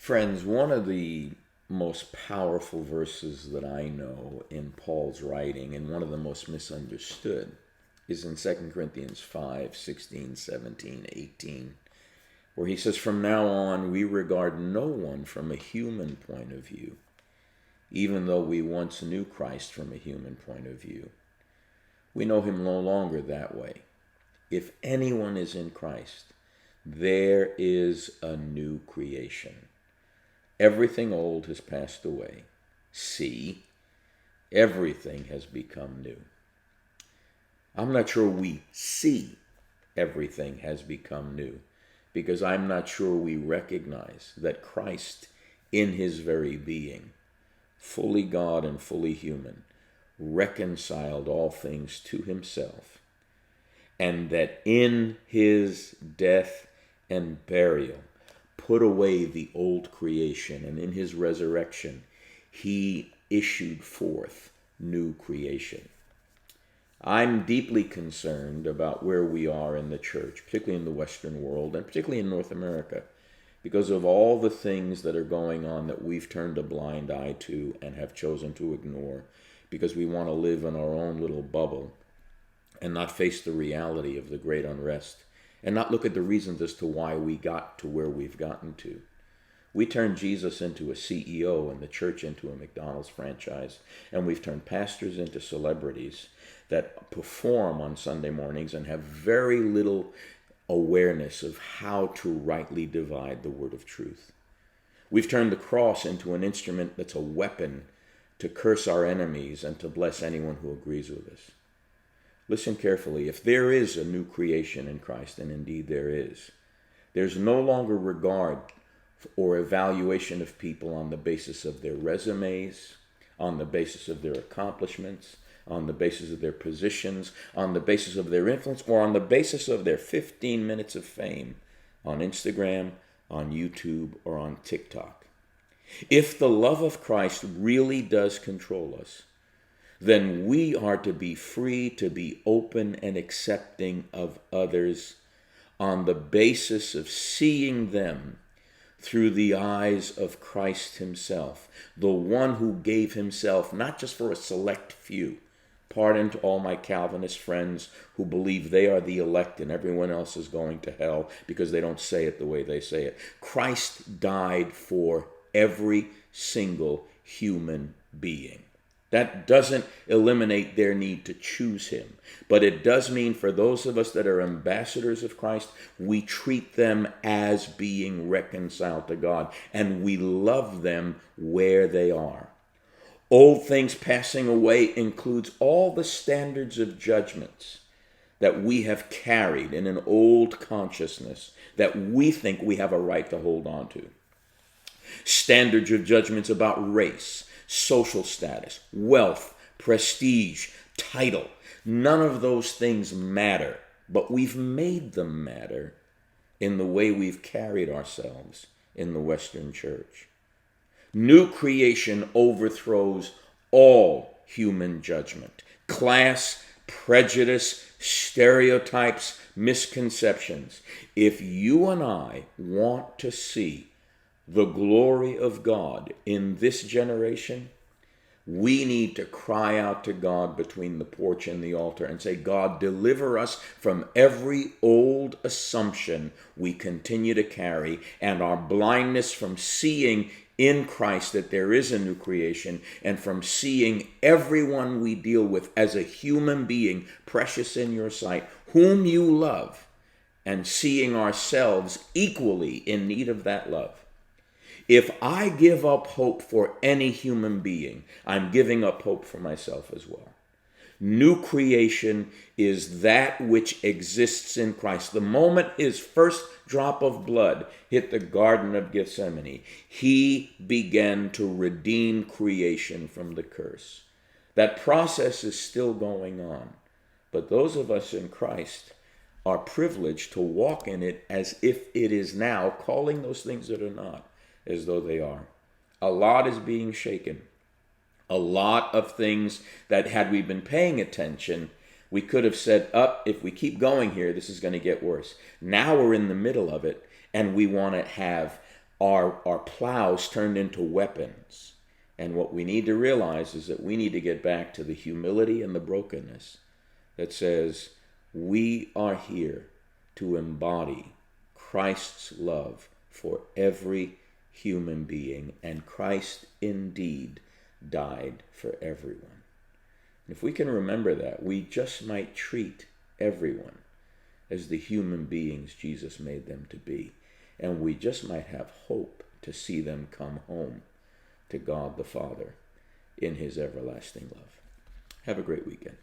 Friends, one of the most powerful verses that I know in Paul's writing, and one of the most misunderstood, is in 2 Corinthians 5, 16, 17, 18, where he says, "From now on, we regard no one from a human point of view, even though we once knew Christ from a human point of view. We know him no longer that way. If anyone is in Christ, there is a new creation. Everything old has passed away. See, everything has become new." I'm not sure we see everything has become new, because I'm not sure we recognize that Christ, in his very being, fully God and fully human, reconciled all things to himself, and that in his death and burial put away the old creation, and in his resurrection he issued forth new creation. I'm deeply concerned about where we are in the church, particularly in the Western world, and particularly in North America, because of all the things that are going on that we've turned a blind eye to and have chosen to ignore, because we want to live in our own little bubble and not face the reality of the great unrest, and not look at the reasons as to why we got to where we've gotten to. We turned Jesus into a CEO and the church into a McDonald's franchise, and we've turned pastors into celebrities that perform on Sunday mornings and have very little awareness of how to rightly divide the word of truth. We've turned the cross into an instrument that's a weapon to curse our enemies and to bless anyone who agrees with us. Listen carefully. If there is a new creation in Christ, and indeed there is, there's no longer regard or evaluation of people on the basis of their resumes, on the basis of their accomplishments, on the basis of their positions, on the basis of their influence, or on the basis of their 15 minutes of fame on Instagram, on YouTube, or on TikTok. If the love of Christ really does control us, then we are to be free to be open and accepting of others on the basis of seeing them through the eyes of Christ himself, the one who gave himself not just for a select few. Pardon to all my Calvinist friends who believe they are the elect and everyone else is going to hell because they don't say it the way they say it. Christ died for every single human being. That doesn't eliminate their need to choose him. But it does mean for those of us that are ambassadors of Christ, we treat them as being reconciled to God, and we love them where they are. Old things passing away includes all the standards of judgments that we have carried in an old consciousness that we think we have a right to hold on to. Standards of judgments about race, social status, wealth, prestige, title. None of those things matter, but we've made them matter in the way we've carried ourselves in the Western church. New creation overthrows all human judgment, class, prejudice, stereotypes, misconceptions. If you and I want to see the glory of God in this generation, we need to cry out to God between the porch and the altar and say, God, deliver us from every old assumption we continue to carry and our blindness from seeing in Christ that there is a new creation, and from seeing everyone we deal with as a human being precious in your sight, whom you love, and seeing ourselves equally in need of that love. If I give up hope for any human being, I'm giving up hope for myself as well. New creation is that which exists in Christ. The moment his first drop of blood hit the Garden of Gethsemane, he began to redeem creation from the curse. That process is still going on, but those of us in Christ are privileged to walk in it as if it is now, calling those things that are not as though they are. A lot is being shaken. A lot of things that, had we been paying attention, we could have said, if we keep going here, this is going to get worse. Now we're in the middle of it, and we want to have our plows turned into weapons. And what we need to realize is that we need to get back to the humility and the brokenness that says we are here to embody Christ's love for every human being, and Christ indeed died for everyone. And if we can remember that, we just might treat everyone as the human beings Jesus made them to be. And we just might have hope to see them come home to God the Father in his everlasting love. Have a great weekend.